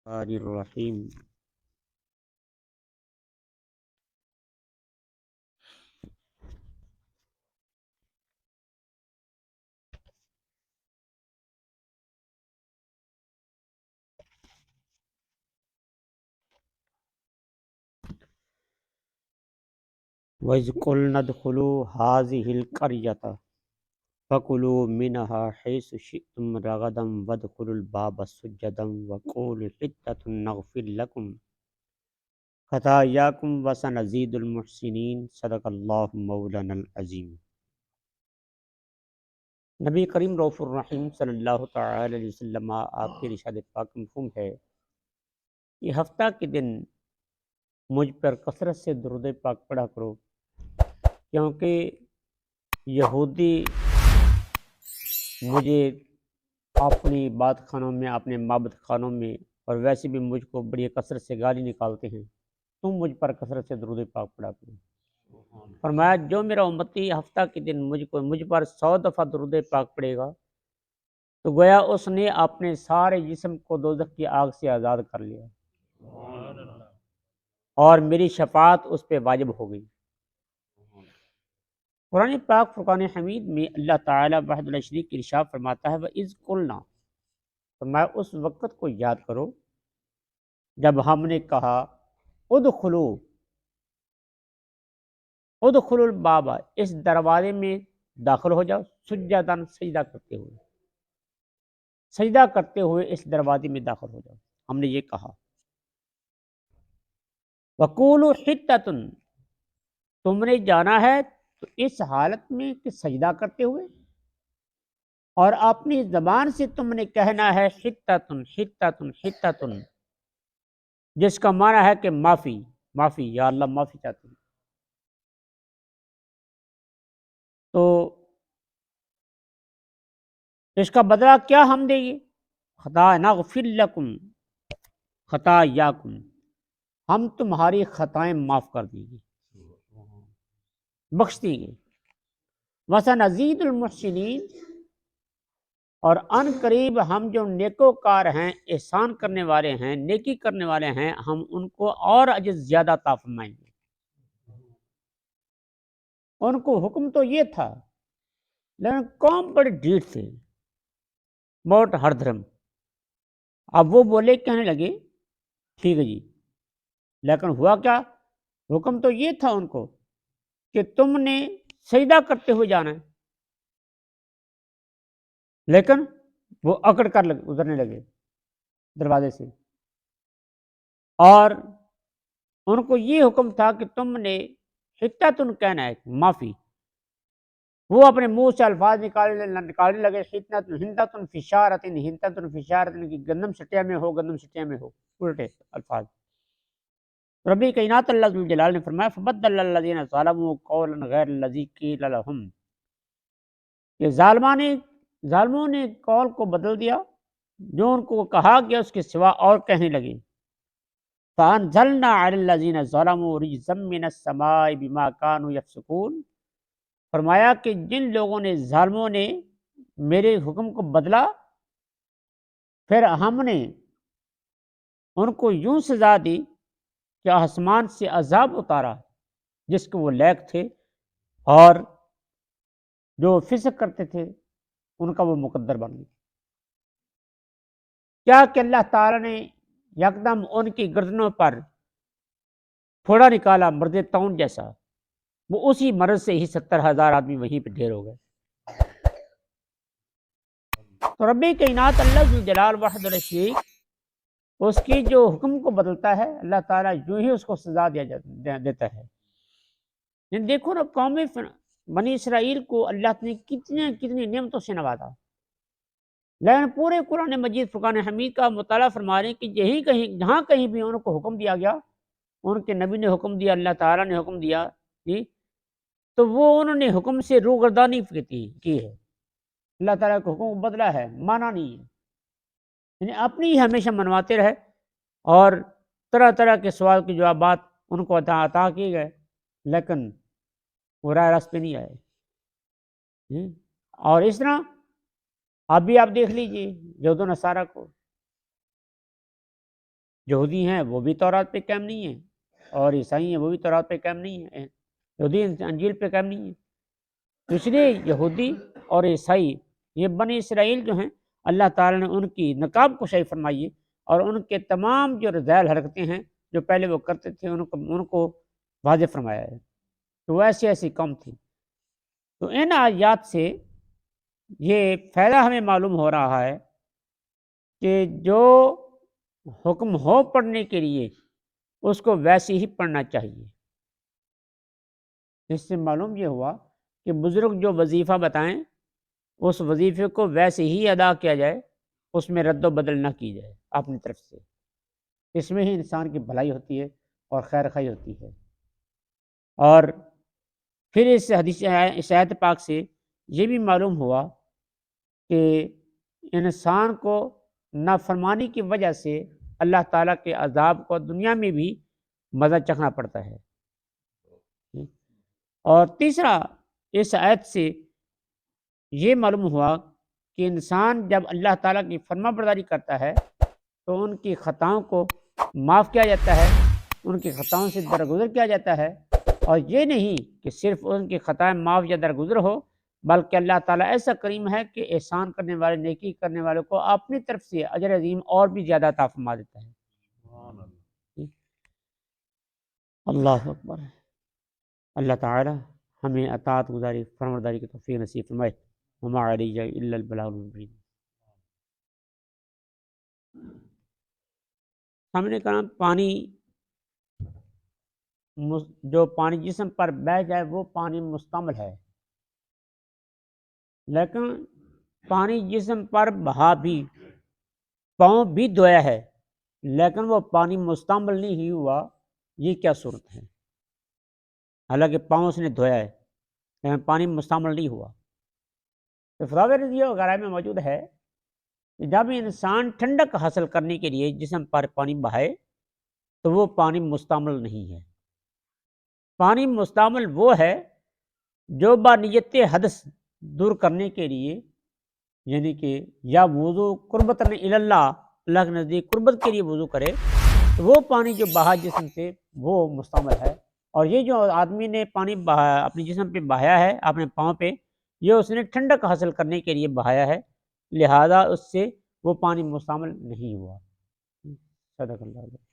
الرحیم وَإِذْ قُلْنَا ادْخُلُوا هَٰذِهِ الْقَرْيَةَ فَكُلُوا مِنْهَا حَيْثُ شِئْتُمْ رَغَدًا وَادْخُلُوا الْبَابَ سُجَّدًا وَقُولُوا حِطَّةٌ نَغْفِرْ لَكُمْ خَطَايَاكُمْ وَسَنَزِيدُ الْمُحْسِنِينَ صدق اللہ مولانا العظیم۔ نبی کریم رؤوف الرحیم صلی اللہ تعالی علیہ وسلم آپ کے ارشاد پاک مفہوم ہے کہ ہفتہ کے دن مجھ پر کثرت سے درود پاک پڑھا کرو، کیونکہ یہودی مجھے اپنی عبادت خانوں میں، اپنے معبد خانوں میں اور ویسے بھی مجھ کو بڑی کثرت سے گالی نکالتے ہیں، تم مجھ پر کثرت سے درود پاک پڑھا کرو۔ فرمایا جو میرا امتی ہفتہ کے دن مجھ پر 100 دفعہ درود پاک پڑھے گا تو گویا اس نے اپنے سارے جسم کو دوزخ کی آگ سے آزاد کر لیا اور میری شفاعت اس پہ واجب ہو گئی۔ قرآن پاک فرقان حمید میں اللہ تعالیٰ وحدہ لا شریک کی ارشاد فرماتا ہے وَإِذْ قُلْنَا، فرمایا اس وقت کو یاد کرو جب ہم نے کہا ادخلو الباب، اس دروازے میں داخل ہو جاؤ، سجداً، سجدہ کرتے ہوئے اس دروازے میں داخل ہو جاؤ۔ ہم نے یہ کہا وَقُولُوا حِطَّةٌ، تم نے جانا ہے تو اس حالت میں کہ سجدہ کرتے ہوئے، اور اپنی زبان سے تم نے کہنا ہے حِطَّةٌ حِطَّةٌ حِطَّةٌ، جس کا معنی ہے کہ معافی، یا اللہ معافی چاہتے ہیں۔ تو اس کا بدلہ کیا ہم دیں گے؟ نغفر لکم خطایاکم، ہم تمہاری خطائیں معاف کر دیں گے، بخش دیں گے۔ وسنزید المحسنین، اور ان قریب ہم جو نیکوکار ہیں، احسان کرنے والے ہیں، نیکی کرنے والے ہیں، ہم ان کو اور اجر زیادہ عطا فرمائیں گے۔ ان کو حکم تو یہ تھا لیکن قوم بڑے ڈھیٹ تھے، بہت ہر دھرم۔ اب وہ بولے، کہنے لگے ٹھیک ہے جی، لیکن ہوا کیا؟ حکم تو یہ تھا ان کو کہ تم نے سجدہ کرتے ہوئے جانا ہے، لیکن وہ اکڑ کر اترنے لگے دروازے سے، اور ان کو یہ حکم تھا کہ تم نے حطتن کہنا ہے، معافی۔ وہ اپنے منہ سے الفاظ نکالنے لگے، ہنتتن فی شارتن، ہنتتن فی شارتن، کی گندم سٹیا میں ہو، گندم سٹیا میں ہو، الٹے الفاظ۔ ربی کائنات اللہ ذو الجلال نے فرمایا فبدل الذین ظلموا قولا غیر الذی قیل لهم، کہ ظالموں نے قول کو بدل دیا، جو ان کو کہا گیا اس کے سوا اور کہنے لگے۔ فانزلنا علی الذین ظلموا رجزا من السماء بما كانوا یفسقون، فرمایا کہ جن لوگوں نے، ظالموں نے میرے حکم کو بدلا، پھر ہم نے ان کو یوں سزا دی کہ آسمان سے عذاب اتارا جس کو وہ لائق تھے، اور جو فسق کرتے تھے ان کا وہ مقدر بن گیا۔ کیا کہ اللہ تعالیٰ نے یکدم ان کی گردنوں پر پھوڑا نکالا، مرد تون جیسا، وہ اسی مرض سے ہی 70,000 آدمی وہیں پہ ڈھیر ہو گئے۔ تو رب کائنات اللہ ذو الجلال وحدہ لا شریک، اس کی جو حکم کو بدلتا ہے اللہ تعالیٰ یوں ہی اس کو سزا دیتا ہے۔ یعنی دیکھو نا، قوم بنی اسرائیل کو اللہ نے کتنی نعمتوں سے نوازا، لیکن پورے قرآن مجید فرقان حمید کا مطالعہ فرما رہے ہیں کہ جہاں کہیں بھی ان کو حکم دیا گیا، ان کے نبی نے حکم دیا، اللہ تعالیٰ نے حکم دیا، تو وہ انہوں نے حکم سے روگردانی کی ہے۔ اللہ تعالیٰ کے حکم کو بدلا ہے، مانا نہیں ہے، یعنی اپنی ہی ہمیشہ منواتے رہے، اور طرح طرح کے سوال کے جوابات ان کو عطا کیے گئے، لیکن وہ راہ راست پہ نہیں آئے۔ اور اس طرح اب بھی آپ دیکھ لیجئے یہود و نصارہ کو، یہودی ہیں وہ بھی تورات پہ قائم نہیں ہیں، اور عیسائی ہیں وہ بھی تورات پہ قائم نہیں ہیں، یہودی انجیل پہ قائم نہیں ہیں۔ تو اس لیے یہودی اور عیسائی یہ بنی اسرائیل جو ہیں، اللہ تعالیٰ نے ان کی نقاب کشائی فرمائی ہے، اور ان کے تمام جو رذائل حرکتیں ہیں جو پہلے وہ کرتے تھے ان کو واضح فرمایا ہے۔ تو وہ ایسی ایسی قوم تھی۔ تو ان آیات سے یہ فائدہ ہمیں معلوم ہو رہا ہے کہ جو حکم ہو پڑھنے کے لیے اس کو ویسے ہی پڑھنا چاہیے۔ اس سے معلوم یہ ہوا کہ بزرگ جو وظیفہ بتائیں اس وظیفے کو ویسے ہی ادا کیا جائے، اس میں رد و بدل نہ کی جائے اپنی طرف سے۔ اس میں ہی انسان کی بھلائی ہوتی ہے اور خیر خواہی ہوتی ہے۔ اور پھر اس حدیث اس آیت پاک سے یہ بھی معلوم ہوا کہ انسان کو نافرمانی کی وجہ سے اللہ تعالیٰ کے عذاب کو دنیا میں بھی مزہ چکھنا پڑتا ہے۔ اور تیسرا اس آیت سے یہ معلوم ہوا کہ انسان جب اللہ تعالیٰ کی فرما برداری کرتا ہے تو ان کی خطاؤں کو معاف کیا جاتا ہے، ان کی خطاؤں سے درگزر کیا جاتا ہے۔ اور یہ نہیں کہ صرف ان کی خطائیں معاف یا درگزر ہو، بلکہ اللہ تعالیٰ ایسا کریم ہے کہ احسان کرنے والے، نیکی کرنے والے کو اپنی طرف سے اجر عظیم اور بھی زیادہ عطا فرما دیتا ہے۔ اللہ اکبر۔ اللہ تعالیٰ ہمیں اطاعت گزاری، فرمانبرداری کی توفیق نصیب فرمائے۔ وما علیہ الا البلاغ المبین۔ سامنے کرام پانی، جو پانی جسم پر بہہ جائے وہ پانی مستعمل ہے، لیکن پانی جسم پر بہا بھی، پاؤں بھی دھویا ہے لیکن وہ پانی مستعمل نہیں ہی ہوا، یہ کیا صورت ہے؟ حالانکہ پاؤں اس نے دھویا ہے لیکن پانی مستعمل نہیں ہوا۔ تو فتاوی رضیہ وغیرہ میں موجود ہے کہ جب انسان ٹھنڈک حاصل کرنے کے لیے جسم پر پانی بہائے تو وہ پانی مستعمل نہیں ہے۔ پانی مستعمل وہ ہے جو بنیت حدث دور کرنے کے لیے، یعنی کہ یا وضو قربتاً اللہ، اللہ کے نزدیک قربت کے لیے وضو کرے تو وہ پانی جو بہا جسم سے وہ مستعمل ہے۔ اور یہ جو آدمی نے پانی بہایا اپنے جسم پہ بہایا ہے، اپنے پاؤں پہ، یہ اس نے ٹھنڈک حاصل کرنے کے لیے بہایا ہے، لہذا اس سے وہ پانی مستعمل نہیں ہوا۔ صدق اللہ علیہ۔